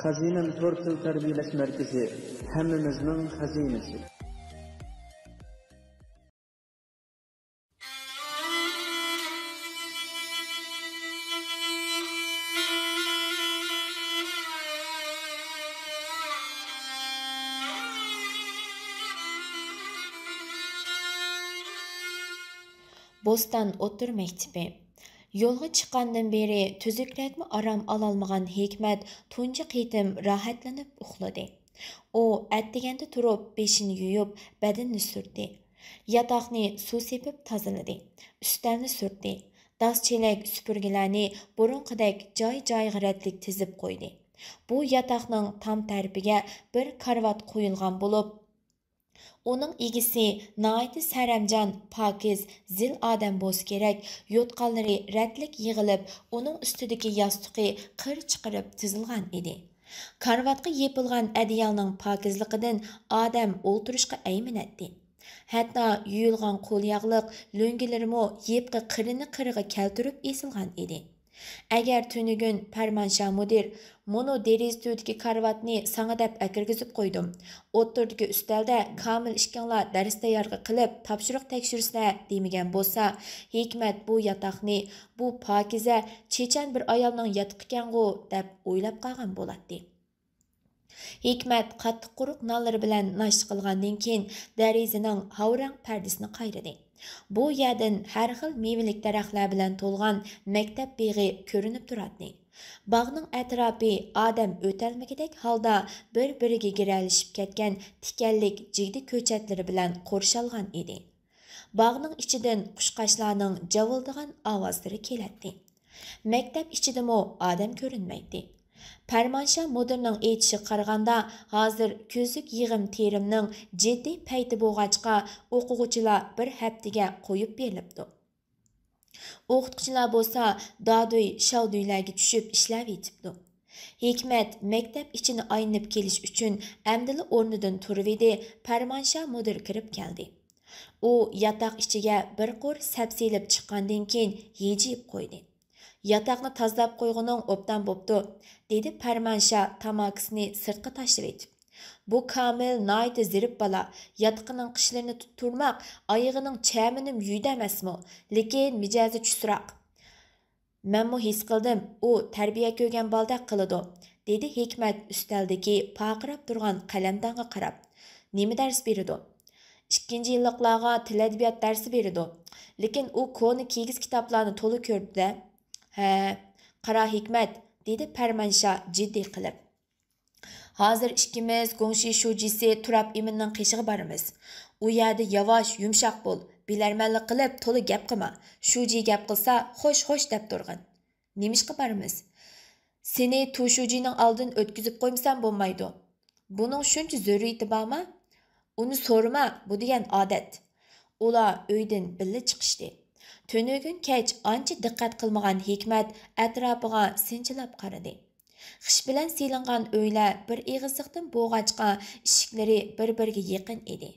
Xazinem Tortil Tarbiyalash Markazi hammamizning xazinasi. Bostan O'tir Mektebi. Yo'lga chiqqandan beri tuzukrakmi aram alolmagan Hikmat tunji qitim rohatlanib uxladi. U atdiganda turib beshini yuyib, badanini surdi. Yatoqni suv sepib tozaladi. Ustalni surdi. Daschelak supurgilarni burunqidek joy-joyiga ratlik tizib qo'ydi. Bu yatoqning tam tarafiga bir karvat qo'yilgan bo'lib, onun egisi naiti saramjan, pakiz, zil adam bo'lsa kerak, yotqanlari ratlik yig'ilib, onun ustidagi yostiqi qir chiqarib tizilgan edi. Karvatga yepilgan adiyalning pakizligidan odam o'ltirishga ayminatdi. Hatto yuyilgan qo'l yog'liq lo'ngilarimo yepqi qirini qiriga keltirib esilgan edi. Agar tunugun Parmansha mudir mono deriztudagi karvatni sanga deb akirgizib qo'ydim. O'ttirdagi ustalda kamil ishkanglar dars tayyorga qilib topshiriq tekshirsizlar demagan bo'lsa, Hikmat bu yotoqni, bu pokiza chechan bir ayolning yotiqi ekan-ku deb o'ylab qolgan bo'ladi. Hikmat qattiq quruq nonlari bilan noshta qilgandan keyin darizaning havrang pardasini qayradi. Bu yerdan har xil mevalik daraxtlar bilan to'lgan maktab big'i ko'rinib turadi. Bog'ning atrofi odam o'talmagidek holda bir-biriga giralishib ketgan tikanlik jigdi ko'chatlari bilan qo'rshalgan edi. Bog'ning ichidan qushqashlarning javildigan ovozlari keladi. Maktab ichidami odam ko'rinmaydi. Parmansha mudirning aytishi qaraganda, hozir ko'zlik yig'im terimning jiddiy payti bo'lg'achqa o'quvchilar bir haftaga qo'yib berilibdi. O'qituvchilar bo'lsa, dadoy shavduylarga tushib ishlab yetibdi. Hikmat maktab ichini aynib kelish uchun amdili o'rnidan turib edi, Parmansha mudir kirib keldi. U yotoq ichiga bir qo'r sapsilib chiqqandan keyin yejib qo'ydi. Yataqni tozalab qo'yguning obdan bo'pti, dedi Parmansha tamakisini sirtqa tashlab etib. Bu Kamil nayti zirib bala, yatqining qishlarini tutturmaq, oyog'ining chaminim yuydi emasmi, lekin mijozi chusroq. Menmu his qildim, u tarbiya ko'rgan baldaq qiladi, dedi Hikmat ustaldagi paqirab turgan qalamdonga qarab. Nima dars beradi? 2-yilliklarga til adabiyot darsi beradi. Lekin u koni kigiz kitoblarni to'la ko'rdi-da. Ha, qara Hikmat, dedi Parmansha jiddiy qilib. Hozir ikkimiz Gongshi shujisi Turab Iminning qishig'i boramiz. U yerda yavash, yumshoq bo'l, bilarmanlik qilib to'la gap qilma. Shuji gap qilsa, xo'sh deb turg'in. Nimishqa boramiz? Seni Tushujining oldin o'tkazib qo'ymsam bo'lmaydi. Buning shuncha zaruriyati bormi? Uni so'rama, bu degan odat. Ular uydan billa chiqishdi. Tunugun kech ancha diqqat qilmagan Hikmat atrofiga sinchilab qaradi. Qish bilan silingan uylar bir egizlikdan bo'g'achqa eshiklari bir-biriga yaqin edi.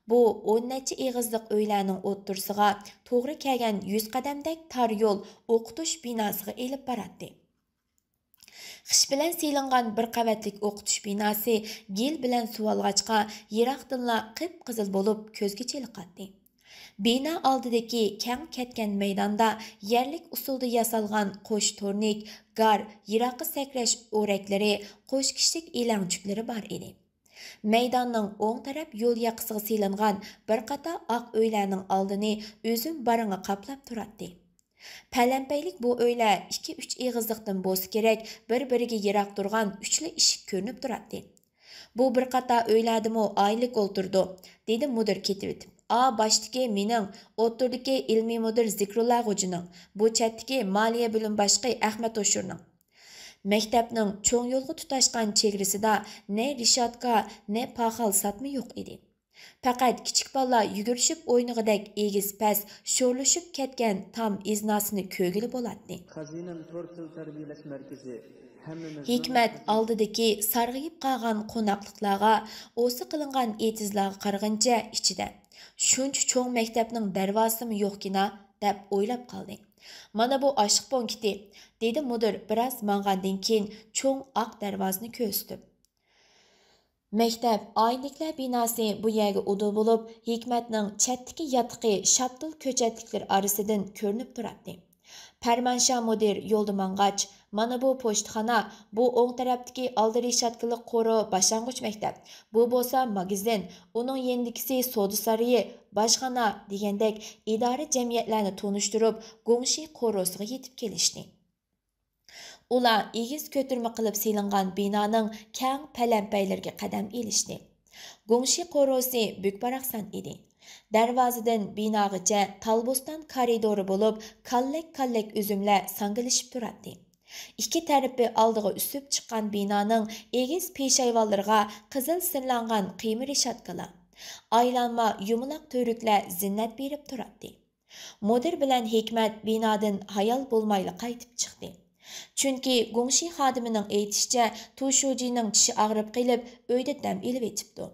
Bu 10 necha egizlik uylarning o'ttirsiga to'g'ri kelgan 100 qadamdek tar yo'l o'qitish binosiga elib boradi. Qish bilan silingan bir qavatlik o'qitish binosi gil bilan suvalg'achqa yiroqdinla qip-qizil bo'lib ko'zga cheliqadi. Bina oldidagi keng ketgan maydonda yerlik usulda yasalgan qo'sh tornik, gar, yiroqqa sakrash o'raklari, qo'sh kishilik elanchuklari bor edi. Maydonning o'ng taraf yo'l yoqasiga silingan bir qator oq uylarning oldini o'zim baringa qaplab turadi. Palampaylik bu uylar 2-3 egizlikdan bo'lsa kerak, bir-biriga yiroq turgan uchli eshik ko'rinib turadi. Bu bir qator uylardimi oylik o'ltirdi, dedi mudir ketib o'tib. Başdaki mening, o'ttirdagi ilmiy mudir Zikrullah G'ojining, bu chatdagi moliya bo'lim boshlig'i Ahmad Oshurning. Maktabning cho'ng yo'lga tutashgan chegarasida ne rishotka, ne paxal satma yo'q edi. Faqat kichik bolalar yugurishib o'ynag'idek egiz pas, sho'rlashib ketgan tam iznasini ko'gili bo'ladi. Xazinam Tortil Tarbiyalash Markazi Hikmat oldidagi sarg'ayib qolgan qo'noqliqlarga, o'si qilingan etizlarga qarag'ancha ichida. Shuncha cho'ng maktabning darvozasimi yo'qkina, deb o'ylab qoldi. Mana bu oshliq punkti, dedi mudir biroz mang'andan keyin cho'ng oq darvozani ko'rsatib. Maktab oyliklar binosi bu yerga udu bo'lib, Hikmatning chatdagi yotiqi shaptil ko'chatliklar orasidan ko'rinib turadi. Farmanshah mudir yo'lda mang'ach, mana bu pochtxona, bu o'ng tarafdagi oldi reshatkali qo'ri boshlang'ich maktab, bu bo'lsa magazin, uning yendikisi savdo saroyi, boshxona degandek idora jamiyatlarni tunishtirib, Gongshi qo'rosiga yetib kelishdi. Ular egiz ko'tirma qilib selingan binoning keng palampaylarga qadam ilishdi. Gongshi qo'rosi bukbaraqsan edi. Darvozadan binog'icha talbostan koridori bo'lib, kallak uzumlar sangilishib turadi. Ikki tarafi oldiga usib chiqqan binoning egiz peshayvonlariga qizil sirlangan qiyma reshatkalar, aylanma yumaloq to'riklar zinnat berib turadi. Mudir bilan Hikmat binodan hayal bo'lmayli qaytib chiqdi. Chunki Gongshi xodimining aytishicha, Tushujining tishi og'rib qilib, uyda dam ilib etibdi.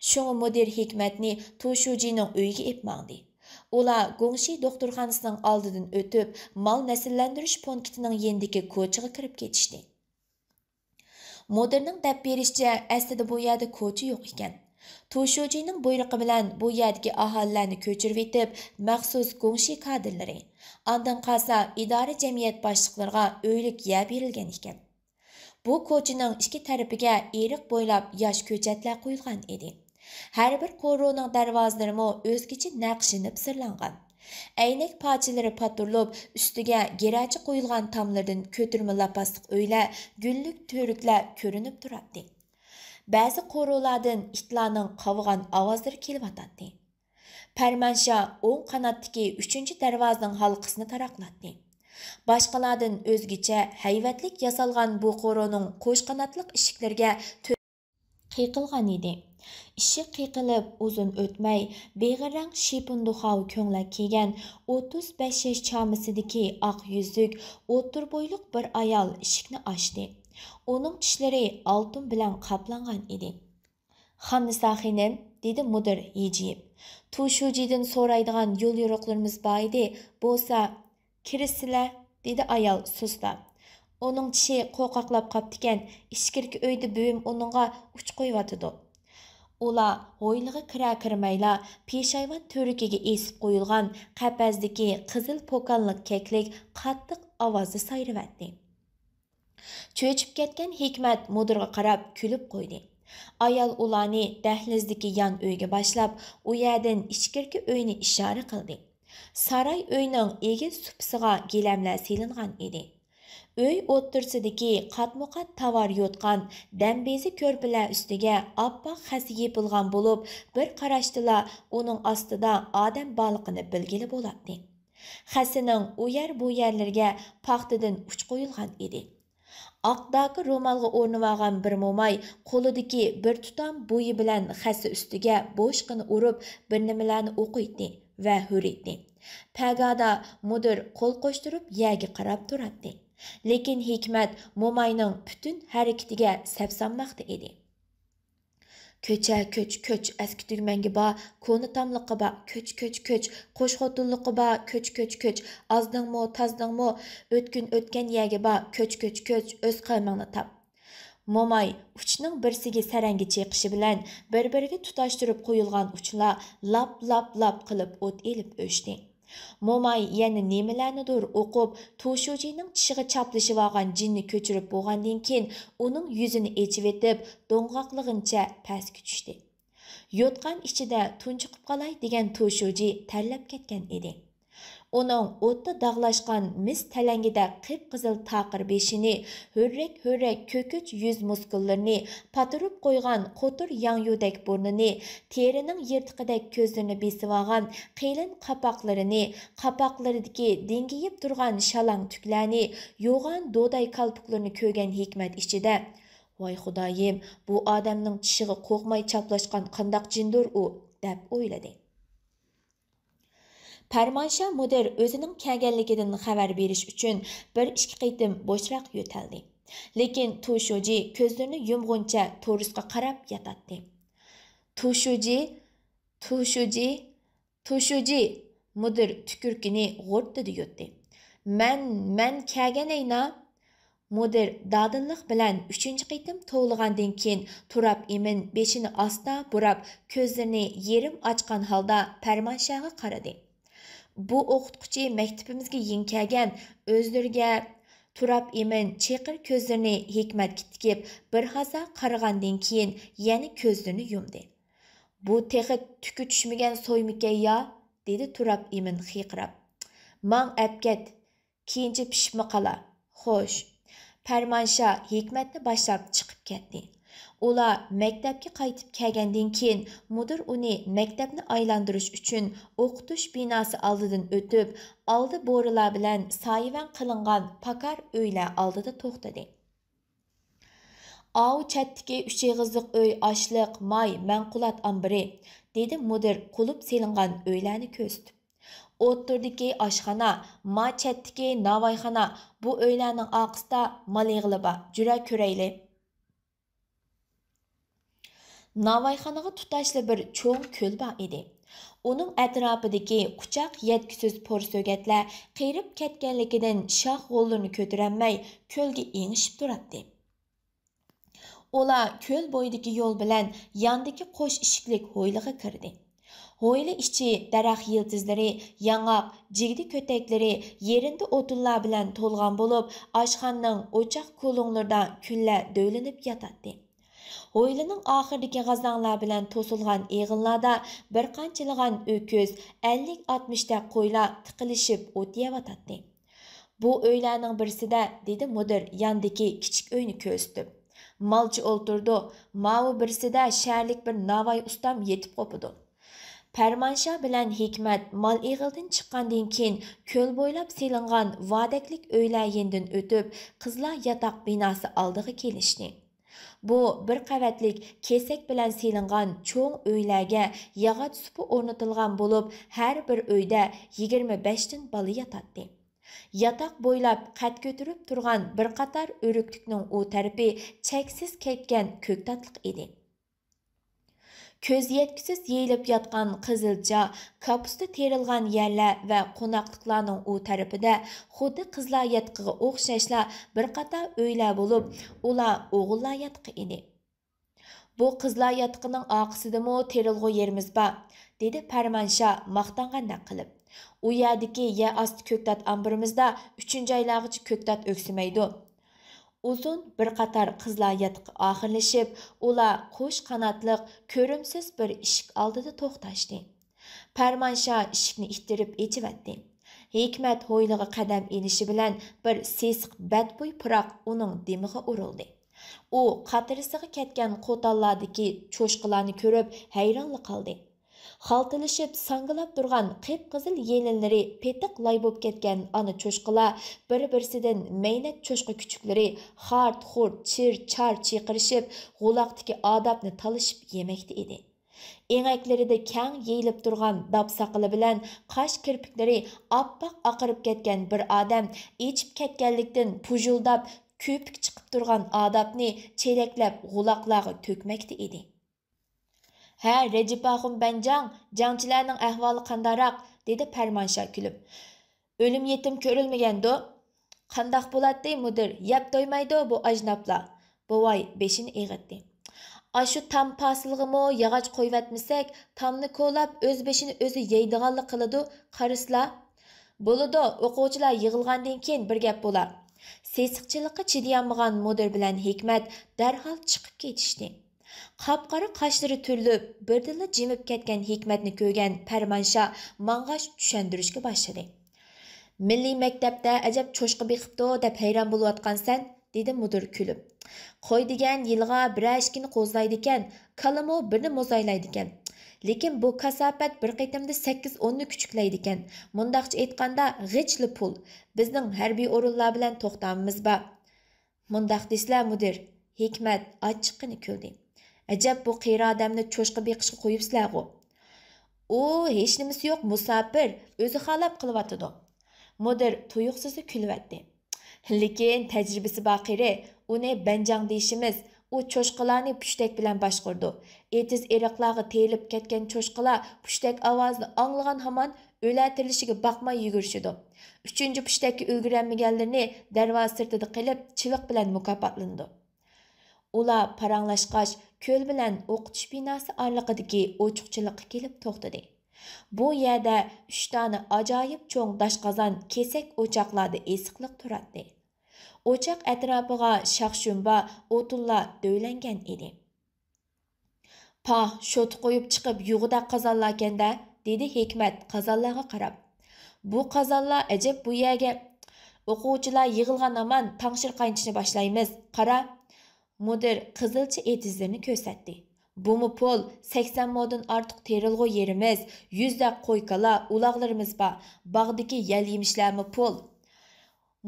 Shunga mudir Hikmatni Tushujining uyiga epmangdi. Ular Gongshi doktorxonasining oldidan o'tib, mol nasllantirish punktining yendiki ko'chaga kirib ketishdi. Mudirning deb berishicha, aslida bu yerda ko'cha yo'q ekan. Tushujining buyrug'i bilan bu yerdagi aholilarni ko'chirib etib, maxsus Gongshi kadrlari, andan qolsa idora jamiyat boshliqlariga uylik yer berilgan ekan. Bu ko'chaning ikki tarafiga eriq bo'ylab yosh ko'chatlar qo'yilgan edi. Har bir qo'roning darvozalarimi o'zgacha naqshinib sirlangan. Aynak parchalari paturlab, ustiga gerachi qo'yilgan tomlardan ko'tirma lapasliq uylar, gullik to'riklar ko'rinib turadi. Ba'zi qo'rolardan itlarning qovg'an ovozlari kelyotadi. Farmanshah o'ng qanotdagi 3-darvozaning halqasini taraqlatdi. Boshqalardan o'zgacha hayvatlik yasalgan bu qo'roning qo'sh qanotliq eshiklariga qiqilgan edi. Ishik qiqilib uzun o'tmay, beg'irang shipinduxov ko'nglak kiygan 35 yosh chamisidagi oq yuzlik, o'tir bo'yliq bir ayol ishikni ochdi. Uning tishlari oltin bilan qoplangan edi. "Xonnisa xonim", dedi mudir yejiyib. "Tushujidan so'raydigan yo'l yo'riqlarimiz bor edi, bo'lsa kirsizlar", dedi ayol sustlab. Uning tishi qo'rqoqlab qoptikan, ichkirki uyda buvim uningga uch qo'yotidi. Ular hoyliga kirmayla peshayvon to'rikiga esib qo'yilgan qapazdagi qizil pokanlik keklik qattiq ovozda sayravatdi. Cho'chib ketgan Hikmat mudirga qarab kulib qo'ydi. Ayol ularni dahlizdagi yan uyga boshlab, u yerdan ichkirki uyni ishora qildi. Saroy uyning egiz supisiga gilamlar selingan edi. Uy o'ttirsidagi qatmuqat tovar yotgan dambezi ko'rpalar ustiga oppoq xasi yepilgan bo'lib, bir qarashdila uning ostida odam borligini bilgili bo'ladi. Xasining u yer bu yerlarga paxtadan uch qo'yilgan edi. Oqdagi ro'molga o'rnib olgan bir mo'may qo'lidagi bir tutam bo'yi bilan xasi ustiga bo'shqini urib bir nimalarni o'qiydi va huriydi. Pagada mudir qo'l qo'shtirib yerga qarab turadi. Lekin Hikmat mo'mayning butun harakatiga sapsanmoqda edi. Ko'cha ko'ch, aski tugmanga ba, ko'ni tamliqqa ba, ko'ch, qo'shxotinliqqa ba, ko'ch, ozdingmi, tozdingmi, o'tgan yerga ba, ko'ch, o'z qaymangni tap. Mo'may uchning birsiga saranga cheqishi bilan bir-biriga tutashtirib qo'yilgan uchlar lap qilib o't elib o'chdi. Mo'may yana nimalarnidir o'qib, Tushujining tishiga chaplashib olgan jinni ko'chirib bo'lgandan keyin uning yuzini echib etib, do'ng'oqlig'incha pastga tushdi. Yotgan ichida tunchiqib qolay degan Tushuji terlab ketgan edi. Uning o'tda dog'lashgan mis talangida qip-qizil taqir beshini, hurrak ko'kich yuz muskullarini, patirib qo'ygan qo'tir yangyudek burnini, terining yirtiqidek ko'zlarini besib olgan qilin qapaqlaridagi dengiyib turgan shalang tuklarni, yo'g'on do'day kalpuklarini ko'rgan Hikmat ichida, "Voy xudoyim, bu odamning tishiga qo'rqmay chaplashgan qandoq jindir u", deb o'yladi. Farmanshah mudir o'zining kelganligidan xabar berish uchun bir ikki qitim bo'shroq yo'taldi. Lekin Tushuji ko'zlarini yumg'uncha to'risga qarab yotadi. Tushuji, Müdür tükürkini g'urtdi yutdi. Men kelganayna. Müdür dadillik bilan 3-chi qitim to'g'ligandan keyin Turab Emin beshini asta burab, ko'zlarini yerim ochgan holda Farmanshaga qaradi. Bu o'qituvchi maktabimizga yeng kelgan, o'zlariga Turab Emin cheqir ko'zlarini Hikmatga tikib, bir haza qaragandan keyin yana ko'zlarini yumdi. Bu texi tuki tushmagan so'ymikay ya, dedi Turab Emin xiqirab. Mang apket, keyinchi pishibmi qala. Xo'sh. Farmansha Hikmatni boshlab chiqib ketdi. Ular maktabga qaytib kelgandan keyin mudir uni maktabni aylantirish uchun o'qitish binosi oldidan o'tib, oldi bo'rilar bilan soyivon qilingan pakar uylar oldida to'xtadi. Av chatdagi 3 eg'izliq uy oshliq, may, manqulat ombiri, dedi mudir qulub selingan uylarni ko'rsatib. O'ttirdagi oshxona, machatdagi navoyxona, bu uylarning orqasida mal yig'ili bor. Jura ko'rayli. Navoyxonaga tutashli bir cho'ng ko'l bor edi. Uning atrofidagi quchoq yetkisiz po'rsögatlar qirib ketganligidan shoh g'o'llarini ko'tarolmay ko'lga engishib turibdi. Ular ko'l bo'yidagi yo'l bilan yandagi qo'sh ishiklik ho'yliga kirdi. Ho'yli ichi daraxt yıldızları, yangaq, jigdi köteklari yerinde o'tinlar bilan to'lgan bo'lib, oshxonaning o'choq ko'linglarida kunlar döylinib yotadi. Ho'ylining oxiridagi g'azanglar bilan to'silgan eg'inlarda bir qanchalagan o'ko'z, 50-60 ta qo'ylar tiqilishib o't yeyotadi. Bu uylarning birisida, dedi mudir yandagi kichik uyni ko'rsatib. Malchi o'ltirdi, mavi birisida sharlik bir navoy ustam yetib qopidi. Farmansha bilan Hikmat mal eg'ildan chiqqandan keyin ko'l bo'ylab selingan vadaklik uylar yendan o'tib, qizlar yotoq binosi oldiga kelishdi. Bu bir qavatlik kesak bilan selingan cho'ng uylarga yog'och supi o'rnatilgan bo'lib, har bir uyda 25 dan bola yotadi. Yotoq bo'ylab qad ko'tarib turgan bir qator o'riklikning u tarafi cheksiz ketgan ko'ktatliq edi. Ko'z yetkisiz yeyilib yotgan qizilcha, kapusta terilgan yerlar va qo'noqliqlarning u tarafida xuddi qizlar yotqiga o'xshashla bir qator uylar bo'lib, ular o'g'illar yotqi edi. Bu qizlar yotqining orqasidami terilg'u yerimiz bor, dedi Farmansha maqtangandek qilib. U yerdagi yer osti ko'ktat ambirimizda 3-oylargacha ko'ktat o'ksimaydi. Uzun bir qator qizlar yotqi oxirlashib, ular qo'sh qanotliq, ko'rimsiz bir eshik oldida to'xtashdi. Farmansha eshikni ittirib echivatdi. Hikmat ho'yliga qadam elishi bilan bir sesiq badbo'y piroq uning demiga urildi. U qatirisiga ketgan qo'tallardagi cho'shqilarni ko'rib hayronlik qildi. Xaltilishib sangilab turgan qip-qizil yelinlari petiq lay bo'lib ketgan ana cho'shqilar bir-birsidan maynak cho'shqa kuchuklari xart-xurt, chir-char chiyqirishib, g'uloqdagi odobni talishib yemakda edi. Eňaklarida kang yeyilib turgan dab saqili bilan qosh kirpiklari oppoq oqarib ketgan bir odam echib ketganlikdan pujuldab ko'pik chiqib turgan odobni chelaklab g'uloqlarga to'kmakda edi. Ha, Recep Axun Benjang, jangchilarning ahvoli qandaroq, dedi Farmansha kulib. O'lim yetim ko'rilmagandi. Qandaq bo'ladi, mudir, yeb to'ymaydi bu ajnablar. Bovay beshini eg'itdi. Ashu tam pasilg'imi yog'och qo'yvatmasak, tamni ko'lab o'z beshini o'zi yeydiganlik qiladi, qarislar. Bo'ladi, o'quvchilar yig'ilgandan keyin bir gap bo'lar. Sesiqchilikqa chidayolmagan mudir bilan Hikmat darhol chiqib ketishdi. Qapqara qoshlari turilib, birdilla jimib ketgan Hikmatni ko'rgan Farmansha mang'ash tushuntirishga boshladi. Milliy maktabda ajab cho'shqa beqibdi deb hayron bo'layotgansan, dedi mudir kulib. Qo'y degan yilg'a bir ashkini qo'zlaydi ekan, kalamo birini mo'zaylaydi ekan. Lekin bu kasofat bir qitimda 8-10 ni kuchuklaydi ekan. Mundaqcha aytganda g'ichli pul. Bizning harbiy o'rinlar bilan to'xtamimiz bor. Mundaq deslar mudir, Hikmat ochiqqina kuldi. Ajab bu qiyra odamni cho'shqa beqishga qo'yibsizlar-ku. U hech nimasi yo'q, musofir, o'zi xalab qilyotidi. Mudir tuyuqsiz kulvatdi. Lekin tajribasi baqiri, uni Benjang deyishimiz, u cho'shqalarni pushtak bilan boshqurdi. Etiz eriqlarga terilib ketgan cho'shqalar pushtak ovozini anglagan hamon o'latilishiga baqmay yugurishidi. 3-pushtakka ulgurolmaganlarni darvoza sirtida qilib chiviq bilan mukofotlandi. Ular paranglashqach, ko'l bilan o'qitish binosi oraliqidagi ochiqchilikqa kelib to'xtadi. Bu yerda 3 dona ajoyib cho'ng doshqozon kesak o'choqlarda esiqliq turadi. O'choq atrofiga shaxshumba o'tinlar dövlangan edi. "Pah, shoti qo'yib chiqib yug'ida qozonlarkanda", dedi Hikmat qozonlarga qarab. "Bu qozonlar ajab bu yerga o'quvchilar yig'ilgan aman tangshir qaynitishni boshlaymiz. Qara." Mudir qizilcha etizlarini ko'rsatdi. "Bumi pol 80 moddan ortiq terilg'u yerimiz, 100 da qo'ykala, uloqlarimiz bor. Bog'dagi yal yemishlarmi pol."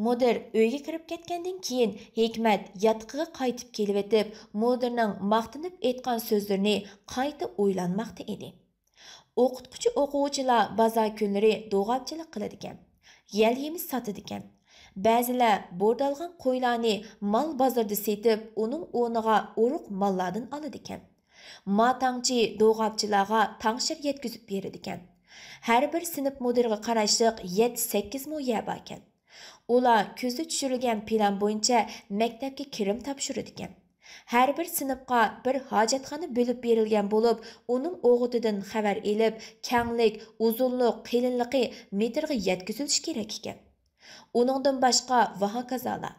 Mudir uyga kirib ketgandan keyin Hikmat yatqiga qaytib kelib etib, mudirning maqtinib aytgan so'zlarini qayta o'ylanmoqda edi. O'qituvchi o'quvchilar bozor kunlari do'g'abchilik qiladi ekan. Yal yemish sotadi ekan. Ba'zilar bo'rdalgan qo'ylarni mol bozorda setib, uning o'rniga uruq mollardan oladi ekan. Matangchi do'g'abchilarga tangshir yetkazib beradi ekan. Har bir sinf mudiriga qarashliq 7-8 mo yer bor ekan. Ular ko'zda tushirilgan plan bo'yicha maktabga kirim topshiradi ekan. Har bir sinfga bir hojatxona bo'lib berilgan bo'lib, uning o'g'itidan xabar elib, kenglik, uzunlik, qilinligi metrga yetkazilishi kerak ekan. Uningdan boshqa va hokazolar.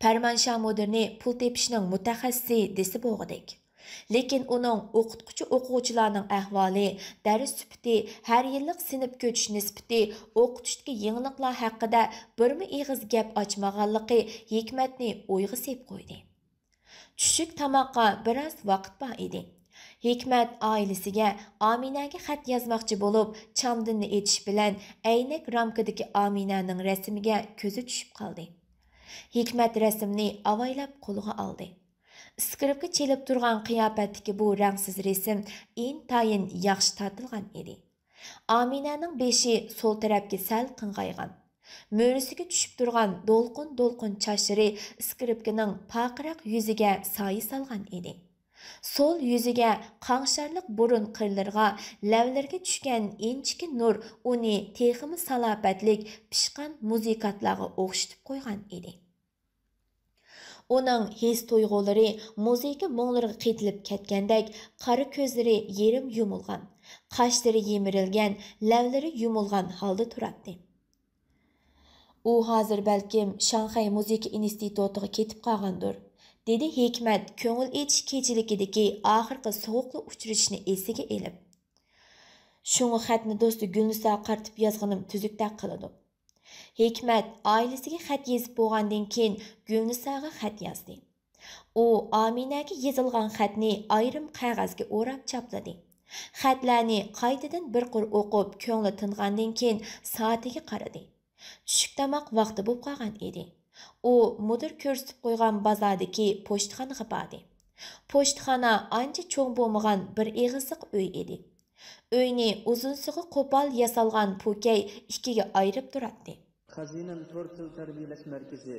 Farmanshah mudirni pul tepishning mutaxassisi desa bo'lg'idek. Lekin uning o'qituvchi o'quvchilarning ahvoli, dars sifati, har yillik sinf ko'chish nisbati, o'qitishdagi yangiliklar haqida birmi ig'iz gap ochmaganligi Hikmatni o'yga sep qo'ydi. Tushlik tamoqqa biroz vaqt bor edi. Hikmat oilasiga Aminaga xat yozmoqchi bo'lib, chamdinni etish bilan aynak ramkadagi Aminaning rasmiga ko'zi tushib qoldi. Hikmat rasmni avaylab qo'liga oldi. Skripka chelib turgan qiyofatdagi bu rangsiz rasm intayin yaxshi tortilgan edi. Aminaning beshi so'l tarafga sal qing'aygan. Mo'risiga tushib turgan dolqin chochlari skripkaning paqiraq yuziga soya solgan edi. Sol yuziga qang'sharliq burun qirlarga, lavlarga tushgan inchki nur uni texmi salobatlik pishqan muzikatlarga o'xshatib qo'ygan edi. Uning his tuyg'ulari muzika mo'nglariga qetilib ketgandek, qora ko'zlari yerim yumilgan, qoshlari yemirilgan, lavlari yumilgan holda turardi. U hozir balkim Shanxay muzika institutiga ketib qolgandir, dedi Hikmat ko'ngil etish kechiligidagi oxirgi sovuqli uchrashishni esiga elib. Shunga xatni do'sti Gulnisa qartib yozganim tuzukdak qiladi. Hikmat oilasiga xat yozib bo'lgandan keyin Gulnisaga xat yozdi. U Aminaga yozilgan xatni ayrim qog'ozga o'rab chapladi. Xatlarni qaytadan bir qur o'qib, ko'ngli tingandan keyin soatiga qaradi. Tushlik tamoq vaqti bo'lib qolgan edi. U mudir ko'rsatib qo'ygan bozordagi pochtaxonaga bordi. Pochtaxona ancha cho'ng bo'lmagan bir egizliq uy edi. Uyni uzunsig'i qo'pol yasalgan pukay ikkiga ayirib turardi. Xazinan to'rtil tarbiyalash markazi.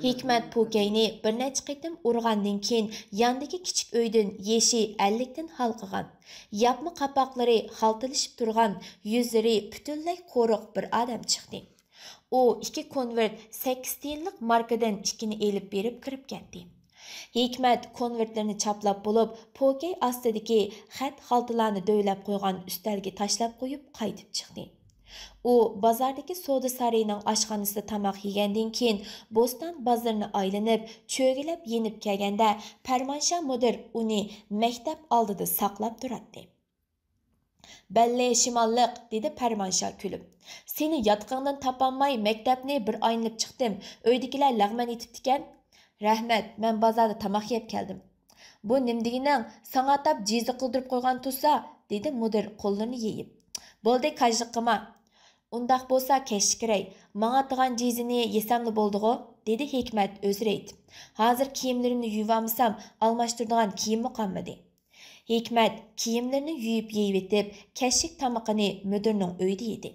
Hikmat pukayni bir necha qitim urgandan keyin yandagi kichik uydan yeshi 50 dan halqagan, yapma qapoqlari xaltilishib turgan, yuzlari butunlay qo'riq bir odam chiqdi. U 2 konvert 8 tiyinlik markadan ikkini elib berib kirib ketdi. Hikmat konvertlarni chaplab bo'lib, pokey ostidagi xat xaltalarni dövlab qo'ygan ustalga tashlab qo'yib qaytib chiqdi. U bozordagi savdo sarayining oshxonasida tamoq yegandan keyin Bo'ston bozorini aylanib, cho'gilab yenib kelganda Farmanshah mudir uni maktab oldida saqlab turardi. "Balle shimolliq", dedi Farmanshah kulib. "Seni yotqindan topolmay maktabni bir aylanib chiqdim. Uydagilar lag'man etibdi ekan. Rahmat, men bozorda tamoq yeb keldim." "Bu nim degining? Sanga atab jizi qildirib qo'ygan tursa", dedi mudir qo'llarini yeyib. "Bo'ldi, kajlik qilma. Undaq bo'lsa kechki kiray. Manga atgan jizini yesamli bo'ldi-g'o", dedi Hikmat o'zri aytib. "Hozir kiyimlarimni yuvamsam, almashtiradigan kiyimmi qolmadi." Hikmat kiyimlarini yuyib yeyib etib, kechlik tamoqini mudirning uyida yedi.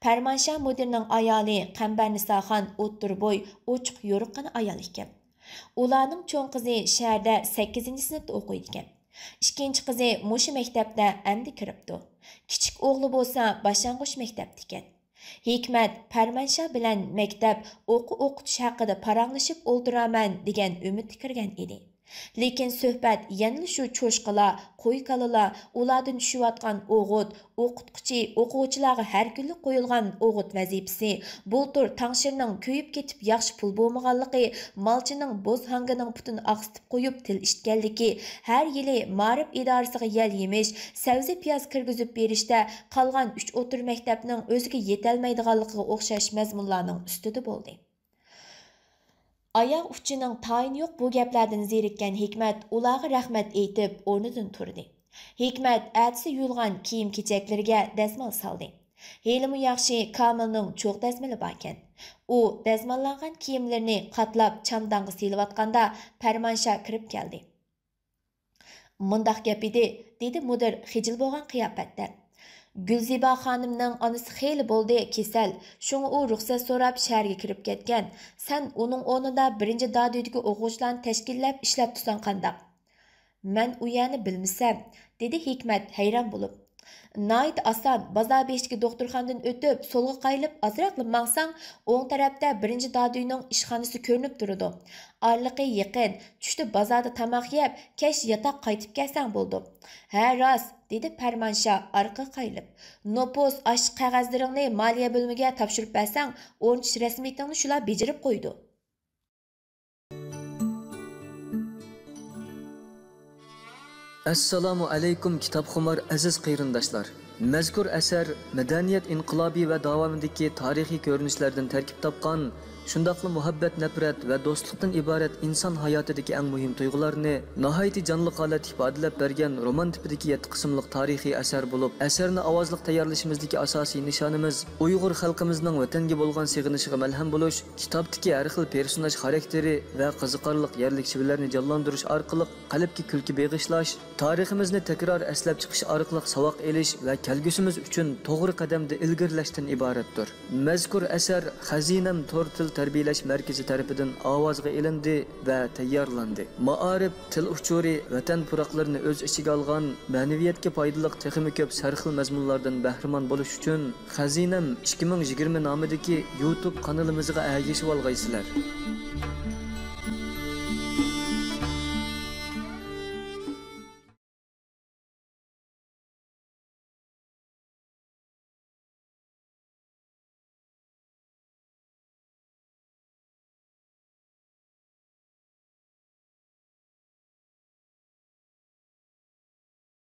Farmanshah mudirning ayoli Qambarnisaxon o'ttir bo'y, ochiq yo'riqqina ayol ekan. Ularning cho'ng qizi shaharda 8-sinfda o'qiydi ekan. Ikkinchi qizi mushu maktabda endi kiribdi. Kichik o'g'li bo'lsa boshlang'ich maktabda ekan. Hikmat Farmansha bilan maktab o'qitish haqida paranglashib o'ldiraman degan umidda kirgan edi. Lekin suhbat yana shu cho'shqilar, qo'ykalalar, ulardan tushayotgan o'g'it, o'qituvchi, o'quvchilarga har kunlik qo'yilgan o'g'it vazifasi, bultur tangshirning kuyib ketib yaxshi pul bo'lmaganligi, malchining bo'z hangining putini aqsitib qo'yib til ishitganligi, har yili ma'rif idorasiga yal yemish, sabzi piyoz kirgizib berishda qolgan 3 o'tir maktabning o'ziga yetolmaydiganligiga o'xshash mazmunlarning ustida bo'ldi. Ayaq uchining tayini yo'q bu gaplardan zerikkan Hikmat ularga rahmat aytib o'rnidan turdi. Hikmat atsi yulgan kiyim-kechaklarga dazmol soldi. Helimi yaxshi Kamilning cho'q dazmoli bor ekan. U dazmollangan kiyimlarini qatlab chamdonga silayotganda Farmansha kirib keldi. "Mundaq gap edi", dedi mudir xijil bo'lgan qiyofatda. Gulziba xonimning onasi xeyli bo'ldi kesal, shunga u ruxsat so'rab shaharga kirib ketgan. Sen uning o'rnida birinchi dadidagi o'quvchilarni tashkillab ishlab tursan qandaq? Men u yerni bilmasam, dedi Hikmat hayron bo'lib. Nayt oson, bozor beshidagi doktorxonadan o'tib, so'lga qayilib, azroqli mangsang, o'ng tarafda birinchi dadiyning ishxonasi ko'rinib turadi. Orliqi yaqin, tushda bozorda tamoq yeb, kech yotoq qaytib kelsang bo'ldi. Ha, rost, dedi Farmansha orqa qayilib. Nopos osh qog'ozlaringni moliya bo'limiga topshirib bersang, o'rnish rasmiyatingni shular bejirib qo'ydi. Assalomu alaykum kitobxumar aziz qarindoshlar. Mazkur asar madaniyat inqilobi va davomidagi tarixiy ko'rinishlardan tarkib topgan, shundaqla muhabbat, nafrat va do'stlikdan iborat inson hayotidagi eng muhim tuyg'ularni nihoyatda jonli holatda ifodalab bergan roman tipidagi 7 qismliq tarixiy asar bo'lib, asarni ovozliq tayyorlashimizdagi asosiy nishonimiz Uyg'ur xalqimizning vatanga bo'lgan sig'inishiga malham bo'lish, kitobdagi har xil personaj xarakteri va qiziqarli yerlik shivirlarni jonlantirish orqali qalbga kulki beg'ishlash, tariximizni takror eslab chiqish orqali savoq elish va kelgusimiz uchun to'g'ri qadamda ilgirlashdan iboratdir. Mazkur asar Xazinam Tortil tarbiyalash markazi tarafidan ovozga ilindi va tayyorlandi. Ma'arif, til uchuri, vatan puroqlarini o'z ichiga olgan, ma'naviyatga foydali texnik ko'p sarxil mazmunlardan bahramon bo'lish uchun Xazinam 2020 nomidagi YouTube kanalimizga ergashib olgaysizlar.